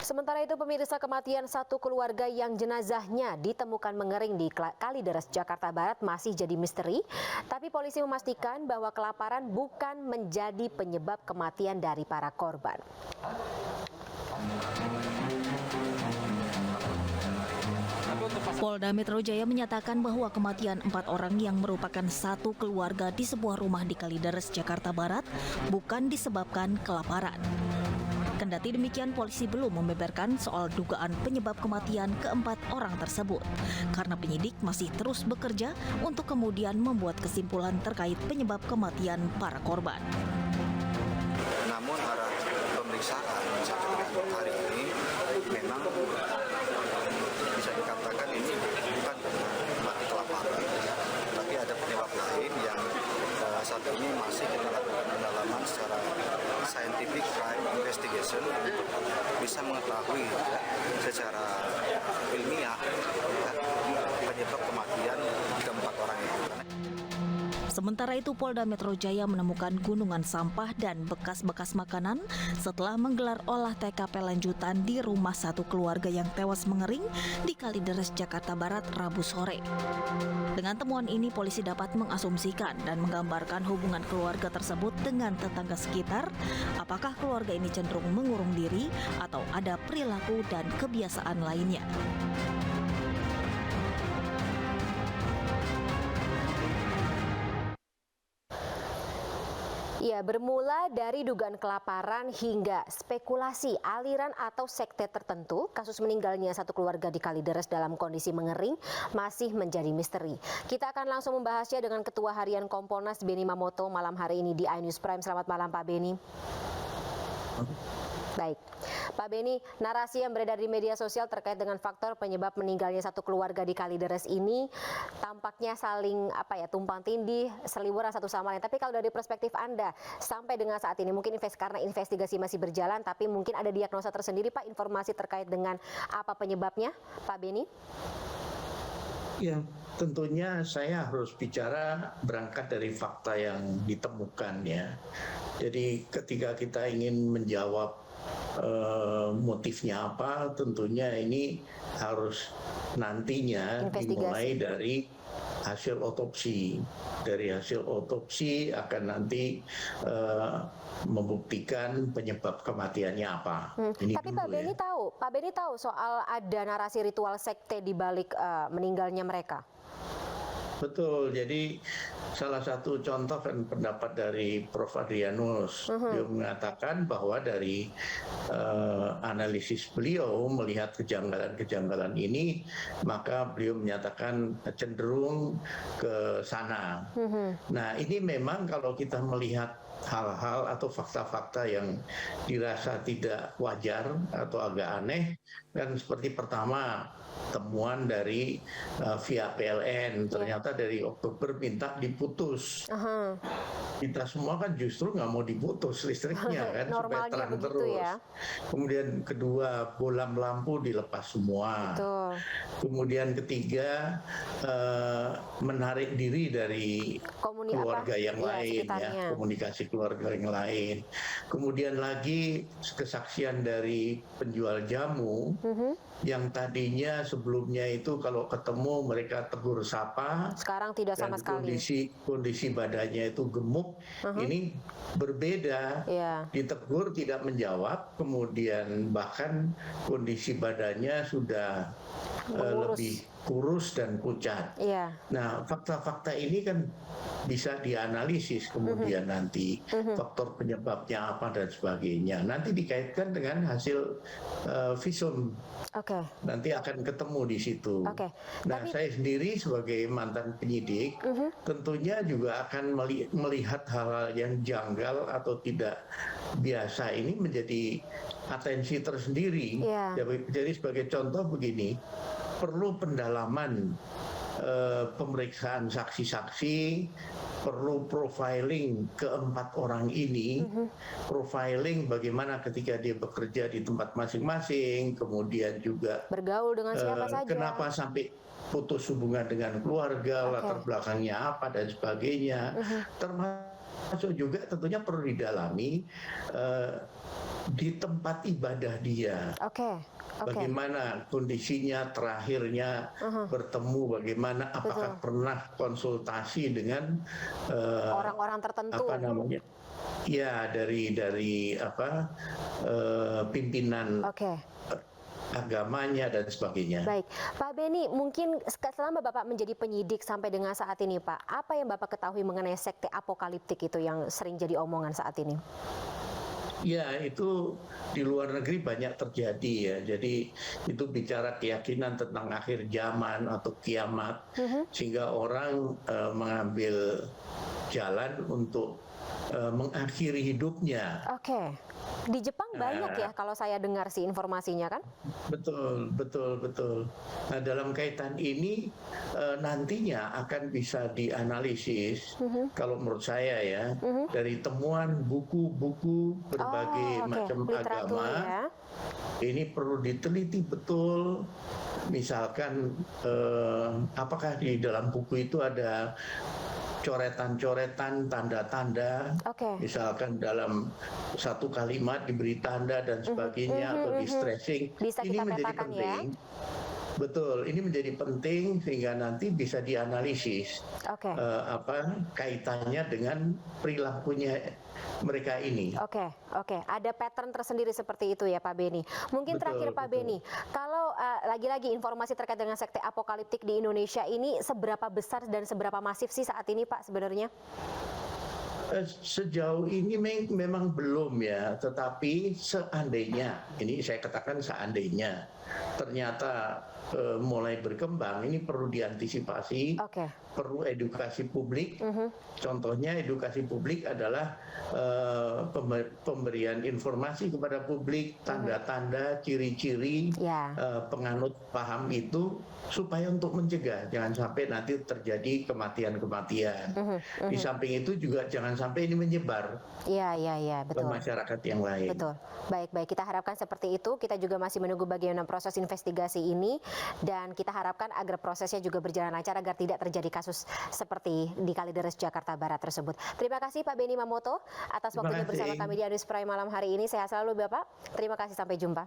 Sementara itu pemirsa, kematian satu keluarga yang jenazahnya ditemukan mengering di Kalideres, Jakarta Barat masih jadi misteri. Tapi polisi memastikan bahwa kelaparan bukan menjadi penyebab kematian dari para korban. Polda Metro Jaya menyatakan bahwa kematian 4 orang yang merupakan satu keluarga di sebuah rumah di Kalideres, Jakarta Barat bukan disebabkan kelaparan. Kendati demikian, polisi belum membeberkan soal dugaan penyebab kematian keempat orang tersebut, karena penyidik masih terus bekerja untuk kemudian membuat kesimpulan terkait penyebab kematian para korban. Namun arah pemeriksaan sampai dengan hari ini memang bisa dikatakan ini bukan karena mati kelaparan, tapi ada penyebab lain yang saat ini masih kita lakukan pendalaman secara scientific crime investigation untuk bisa mengetahui secara ilmiah penyebab kematian keempat orang itu. Sementara itu, Polda Metro Jaya menemukan gunungan sampah dan bekas-bekas makanan setelah menggelar olah TKP lanjutan di rumah satu keluarga yang tewas mengering di Kalideres, Jakarta Barat, Rabu sore. Dengan temuan ini, polisi dapat mengasumsikan dan menggambarkan hubungan keluarga tersebut dengan tetangga sekitar, apakah keluarga ini cenderung mengurung diri atau ada perilaku dan kebiasaan lainnya. Ya, bermula dari dugaan kelaparan hingga spekulasi aliran atau sekte tertentu, kasus meninggalnya satu keluarga di Kalideres dalam kondisi mengering masih menjadi misteri. Kita akan langsung membahasnya dengan Ketua Harian Kompolnas Beni Mamoto malam hari ini di iNews Prime. Selamat malam Pak Beni. Baik, Pak Beni, narasi yang beredar di media sosial terkait dengan faktor penyebab meninggalnya satu keluarga di Kalideres ini tampaknya saling tumpang tindih, seliweran satu sama lain. Tapi kalau dari perspektif Anda sampai dengan saat ini, mungkin karena investigasi masih berjalan, tapi mungkin ada diagnosa tersendiri Pak, informasi terkait dengan apa penyebabnya, Pak Beni? Ya, tentunya saya harus bicara berangkat dari fakta yang ditemukan ya. Jadi ketika kita ingin menjawab motifnya apa, tentunya ini harus nantinya dimulai dari hasil otopsi. Dari hasil otopsi akan nanti membuktikan penyebab kematiannya apa. Tapi Pak Beni tahu soal ada narasi ritual sekte di balik meninggalnya mereka? Betul, jadi salah satu contoh kan pendapat dari Prof. Adrianus, dia mengatakan bahwa dari analisis beliau melihat kejanggalan-kejanggalan ini, maka beliau menyatakan cenderung ke sana. Nah, ini memang kalau kita melihat hal-hal atau fakta-fakta yang dirasa tidak wajar atau agak aneh, kan seperti pertama temuan dari via PLN, ternyata dari Oktober minta diputus. Kita semua kan justru nggak mau diputus listriknya kan, supaya terang terus. Ya? Kemudian kedua, bolam lampu dilepas semua. Betul. Kemudian ketiga, menarik diri dari keluarga yang lain, ya, komunikasi keluarga yang lain. Kemudian lagi kesaksian dari penjual jamu yang tadinya sebelumnya itu kalau ketemu mereka tegur sapa, sekarang tidak sama sekali. Kondisi badannya itu gemuk, ini berbeda, ditegur tidak menjawab, kemudian bahkan kondisi badannya sudah lebih kurus dan pucat. Nah, fakta-fakta ini kan bisa dianalisis kemudian nanti faktor penyebabnya apa dan sebagainya. Nanti dikaitkan dengan hasil visum. Nanti akan ketemu di situ. Nah, saya sendiri sebagai mantan penyidik tentunya juga akan melihat hal-hal yang janggal atau tidak biasa ini menjadi atensi tersendiri. Jadi sebagai contoh begini, perlu pendalaman pemeriksaan saksi-saksi, perlu profiling keempat orang ini, profiling bagaimana ketika dia bekerja di tempat masing-masing, kemudian juga bergaul dengan siapa saja, kenapa sampai putus hubungan dengan keluarga, latar belakangnya apa dan sebagainya, termasuk juga tentunya perlu didalami di tempat ibadah dia. Oke. Bagaimana kondisinya terakhirnya bertemu, bagaimana apakah pernah konsultasi dengan Orang-orang tertentu. apa namanya? Ya, dari pimpinan agamanya dan sebagainya. Baik, Pak Beni, mungkin selama Bapak menjadi penyidik sampai dengan saat ini, Pak, apa yang Bapak ketahui mengenai sekte apokaliptik itu yang sering jadi omongan saat ini? Ya, itu di luar negeri banyak terjadi ya. Jadi itu bicara keyakinan tentang akhir zaman atau kiamat, sehingga orang mengambil jalan untuk mengakhiri hidupnya. Oke. Di Jepang banyak ya kalau saya dengar sih informasinya kan? Betul. Nah, dalam kaitan ini nantinya akan bisa dianalisis kalau menurut saya ya dari temuan buku-buku berbagai macam agama. Ya. Ini perlu diteliti betul. Misalkan apakah di dalam buku itu ada coretan-coretan, tanda-tanda, misalkan dalam satu kalimat diberi tanda dan sebagainya atau di stressing. Bisa ini kita menjadi petakan penting. Ya? Betul, ini menjadi penting sehingga nanti bisa dianalisis kaitannya dengan perilakunya mereka ini. Oke. Ada pattern tersendiri seperti itu ya Pak Beni. Mungkin terakhir Pak Beni, kalau lagi-lagi informasi terkait dengan sekte apokaliptik di Indonesia ini seberapa besar dan seberapa masif sih saat ini Pak sebenarnya? Sejauh ini memang belum ya, tetapi seandainya, ini saya katakan seandainya, ternyata mulai berkembang, ini perlu diantisipasi, perlu edukasi publik. Contohnya edukasi publik adalah pemberian informasi kepada publik, tanda-tanda, ciri-ciri penganut paham itu, supaya untuk mencegah, jangan sampai nanti terjadi kematian-kematian. Di samping itu juga jangan sampai ini menyebar ke masyarakat yang lain. Betul. Baik, kita harapkan seperti itu. Kita juga masih menunggu bagaimana proses investigasi ini dan kita harapkan agar prosesnya juga berjalan lancar agar tidak terjadi kasus seperti di Kalideres Jakarta Barat tersebut. Terima kasih Pak Beni Mamoto atas waktunya bersama kami di Adus Prime malam hari ini. Sehat selalu Bapak. Terima kasih, sampai jumpa.